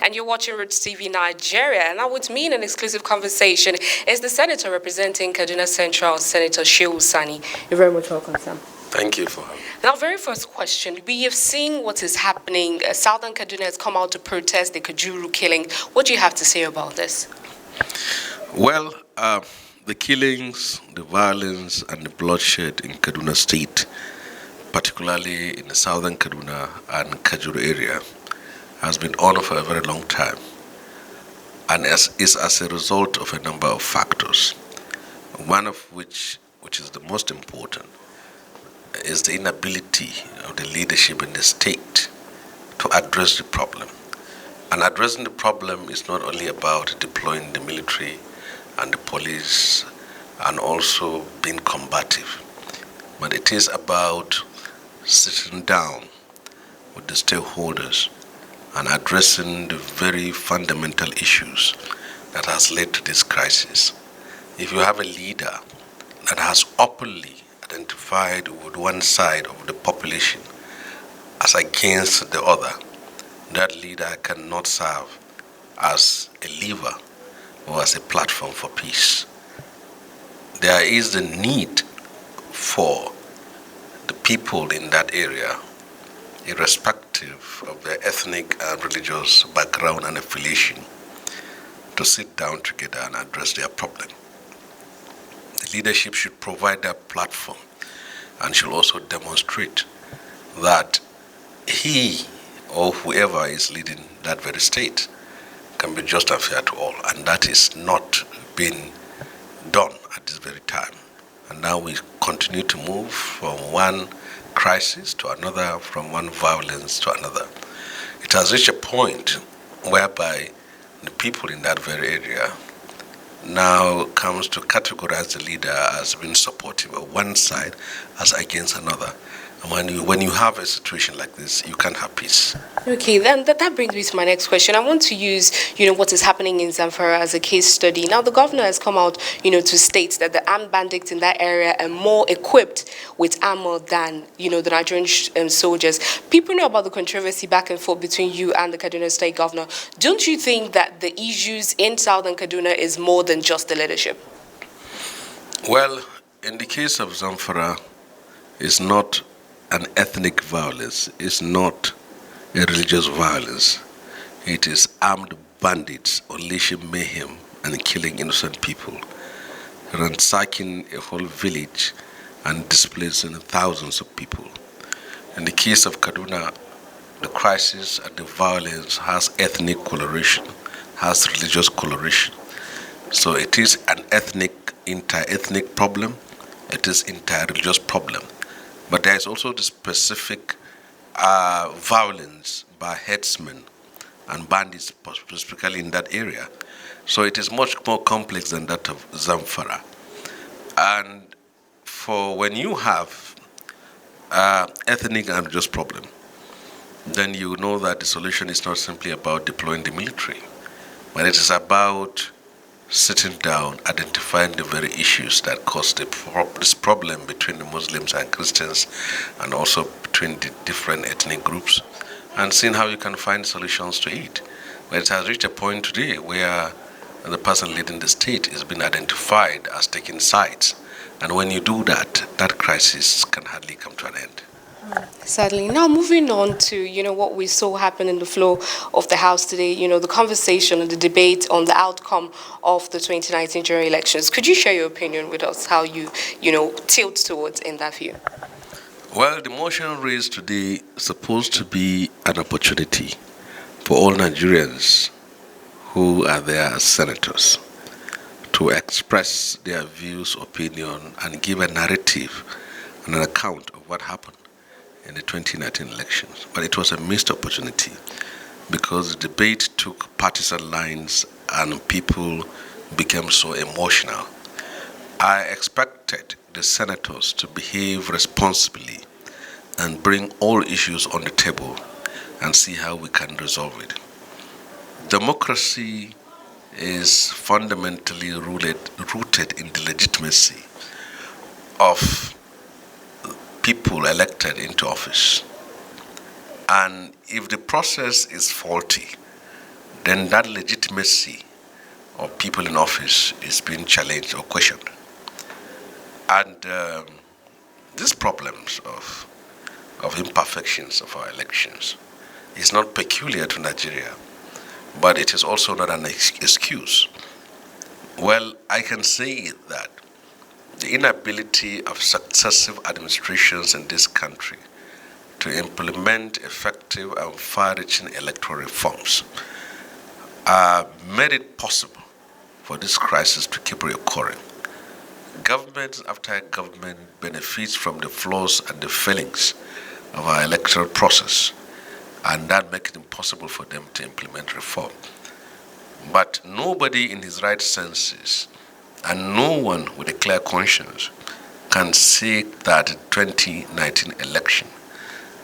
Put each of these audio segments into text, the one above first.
and you're watching Roots TV Nigeria. And now with me in an exclusive conversation is the senator representing Kaduna Central, Senator Shehu Sani. You're very much welcome, Sam. Thank you for having me. Now, very first question. We have seen what is happening. Southern Kaduna has come out to protest the Kajuru killing. What do you have to say about this? Well, the killings, the violence, and the bloodshed in Kaduna State, particularly in the Southern Kaduna and Kajuru area, has been on for a very long time, and is as a result of a number of factors, one of which is the most important, is the inability of the leadership in the state to address the problem. And addressing the problem is not only about deploying the military and the police and also being combative, but it is about sitting down with the stakeholders and addressing the very fundamental issues that has led to this crisis. If you have a leader that has openly identified with one side of the population as against the other, that leader cannot serve as a lever or as a platform for peace. There is the need for the people in that area, irrespective of their ethnic and religious background and affiliation, to sit down together and address their problem. The leadership should provide that platform and should also demonstrate that he or whoever is leading that very state can be just and fair to all, and that is not being done at this very time. And now we continue to move from one crisis to another, from one violence to another. It has reached a point whereby the people in that very area now comes to categorize the leader as being supportive of one side as against another. And when you have a situation like this, you can't have peace. Okay, then that brings me to my next question. I want to use, what is happening in Zamfara as a case study. Now, the governor has come out, to state that the armed bandits in that area are more equipped with armor than, the Nigerian soldiers. People know about the controversy back and forth between you and the Kaduna State governor. Don't you think that the issues in Southern Kaduna is more than just the leadership? Well, in the case of Zamfara, it's not an ethnic violence, it's not a religious violence. It is armed bandits unleashing mayhem and killing innocent people, ransacking a whole village and displacing thousands of people. In the case of Kaduna, the crisis and the violence has ethnic coloration, has religious coloration. So it is an inter-ethnic problem, it is inter-religious problem. But there is also the specific violence by headsmen and bandits, specifically in that area. So it is much more complex than that of Zamfara. And for when you have ethnic and religious problem, then you know that the solution is not simply about deploying the military, but it is about sitting down, identifying the very issues that cause this problem between the Muslims and Christians and also between the different ethnic groups, and seeing how you can find solutions to it. But it has reached a point today where the person leading the state is being identified as taking sides. And when you do that, that crisis can hardly come to an end. Sadly. Now, moving on to, what we saw happen in the floor of the House today, the conversation and the debate on the outcome of the 2019 general elections. Could you share your opinion with us, how you, tilt towards in that view? Well, the motion raised today is supposed to be an opportunity for all Nigerians who are there as senators to express their views, opinion, and give a narrative and an account of what happened in the 2019 elections. But it was a missed opportunity because the debate took partisan lines and people became so emotional. I expected the senators to behave responsibly and bring all issues on the table and see how we can resolve it. Democracy is fundamentally rooted in the legitimacy of people elected into office. And if the process is faulty, then that legitimacy of people in office is being challenged or questioned. And these problems of imperfections of our elections is not peculiar to Nigeria, but it is also not an excuse. Well, I can say that the inability of successive administrations in this country to implement effective and far-reaching electoral reforms made it possible for this crisis to keep reoccurring. Government after government benefits from the flaws and the failings of our electoral process, and that makes it impossible for them to implement reform. But nobody in his right senses, and no one with a clear conscience, can say that the 2019 election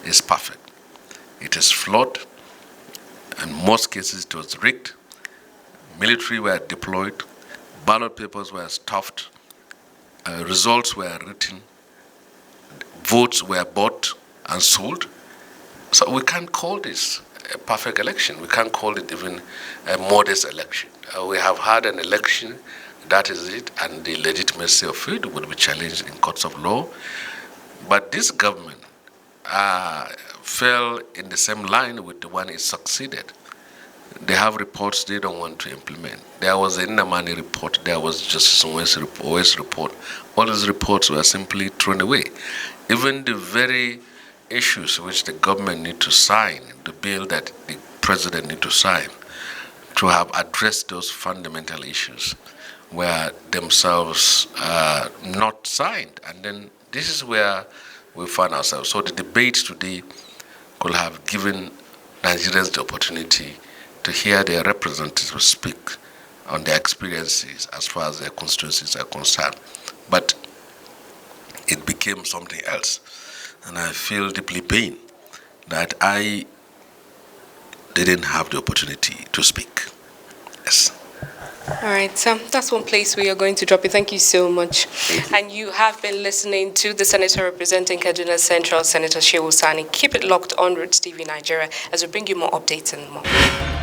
is perfect. It is flawed. In most cases, it was rigged. Military were deployed. Ballot papers were stuffed. Results were written. Votes were bought and sold. So we can't call this a perfect election. We can't call it even a modest election. We have had an election, that is it, and the legitimacy of it would be challenged in courts of law. But this government fell in the same line with the one it succeeded. They have reports they don't want to implement. There was a Nnamani report, there was Justice Owais report. All these reports were simply thrown away. Even the very issues which the government need to sign, the bill that the president need to sign, to have addressed those fundamental issues, were themselves not signed. And then this is where we find ourselves. So the debate today could have given Nigerians the opportunity to hear their representatives speak on their experiences as far as their constituencies are concerned. But it became something else. And I feel deeply pained that I didn't have the opportunity to speak. Yes. All right, so that's one place we are going to drop it. Thank you so much. And you have been listening to the Senator representing Kaduna Central, Senator Shehu Sani. Keep it locked on Roots TV Nigeria as we bring you more updates and more.